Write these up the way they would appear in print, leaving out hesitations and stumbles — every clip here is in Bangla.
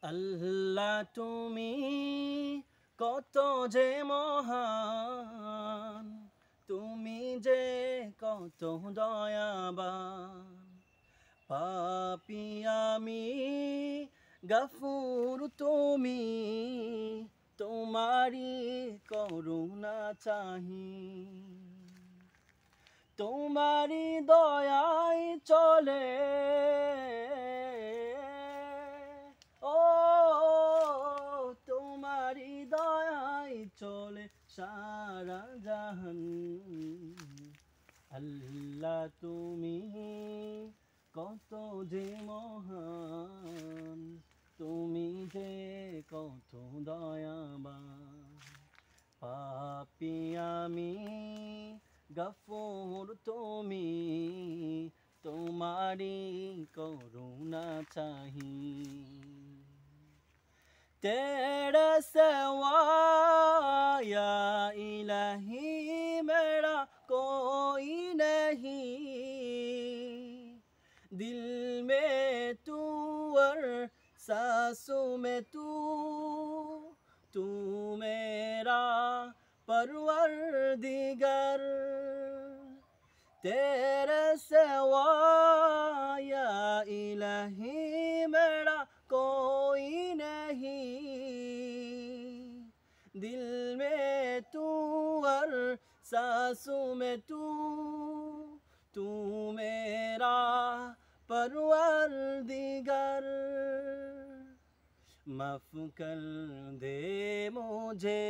আল্লাহ তুমি কত যে মহান, তুমি যে কত দয়াবান। পাপী আমি গফুর তুমি, তোমারি করুণা চাহি। তোমারি দয়ায় চলে ও, তোমারি দয়ায় চলে সারা জাহান। আল্লাহ তুমি কত যে মহান, তুমি যে কত দয়াবান। পাপী আমি গফুর তুমি, তোমারি করুণা চাহি। तेरे सिवा या इलाही मेरा कोई नहीं, दिल में तू और सांसों में तू मेरा परवरदिगार। तेरे सिवा या इलाही मेरा कोई नहीं, दिल में तू और सांसों में तू मेरा परवरदिगार। माफ कर दे मुझे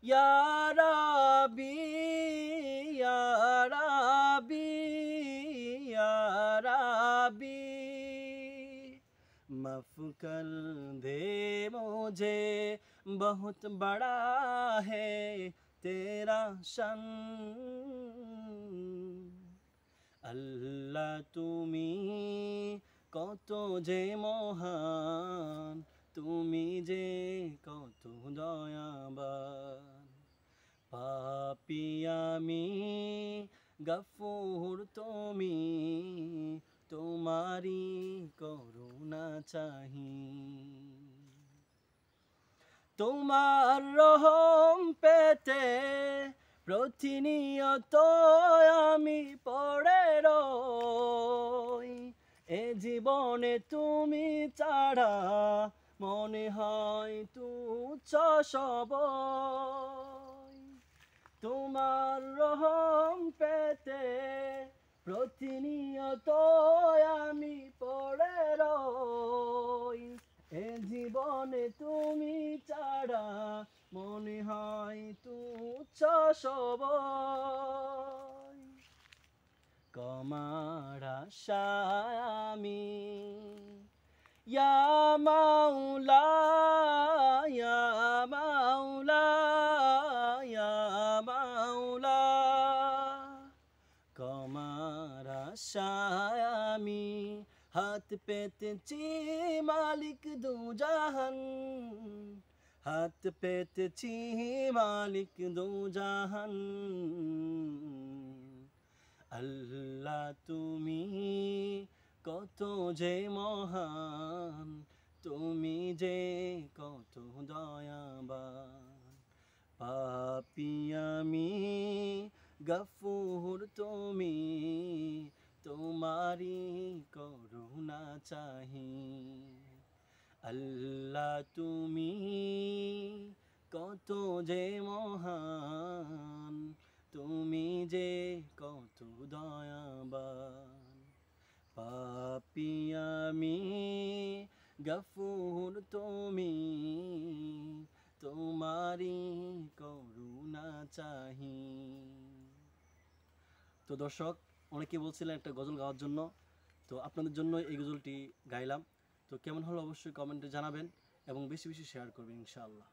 या रब्बी, या रब्बी, या रब्बी। माफ कर दे मुझे, बहुत बड़ा है तेरा शन। আল্লাহ তুমি কত যে মহান, তুমি যে কত দয়াবান। পাপী আমি গফুর তুমি, তোমারি করুণা চাহি। তোমার রহম পেতে প্রতিনিয়ত আমি পড়ে রই। এ জীবনে তুমি ছাড়া মনে হয় তুচ্ছ সবই। তোমার রহম পেতে প্রতিনিয়ত আমি পড়ে রই। এ জীবনে তুমি ছাড়া মনে হয় তুচ্ছ সবই। ক্ষমার আশায় আমি ইয়া মাওলা, ইয়া মাওলা, ইয়া মাওলা। ক্ষমার আশায় আমি হাত পেতেছি মালিক দু জাহান, হাত পেতেছি মালিক দু জাহান। আল্লাহ তুমি কত যে মহান, তুমি যে কত দয়াবান। পাপী আমি গফুর তুমি, তোমারি করুণা চাহি। আল্লাহ তুমি কত যে মহান, তুমি যে কত দয়াবান। পাপী আমি গফুর তুমি, তোমারি করুণা চাহি। তো দর্শক, অনেকে বলছিলেন একটা গজল গাওয়ার জন্য, তো আপনাদের জন্য এই গজলটি গাইলাম। তো কেমন হলো অবশ্যই কমেন্টে জানাবেন এবং বেশি বেশি শেয়ার করবেন ইনশাআল্লাহ।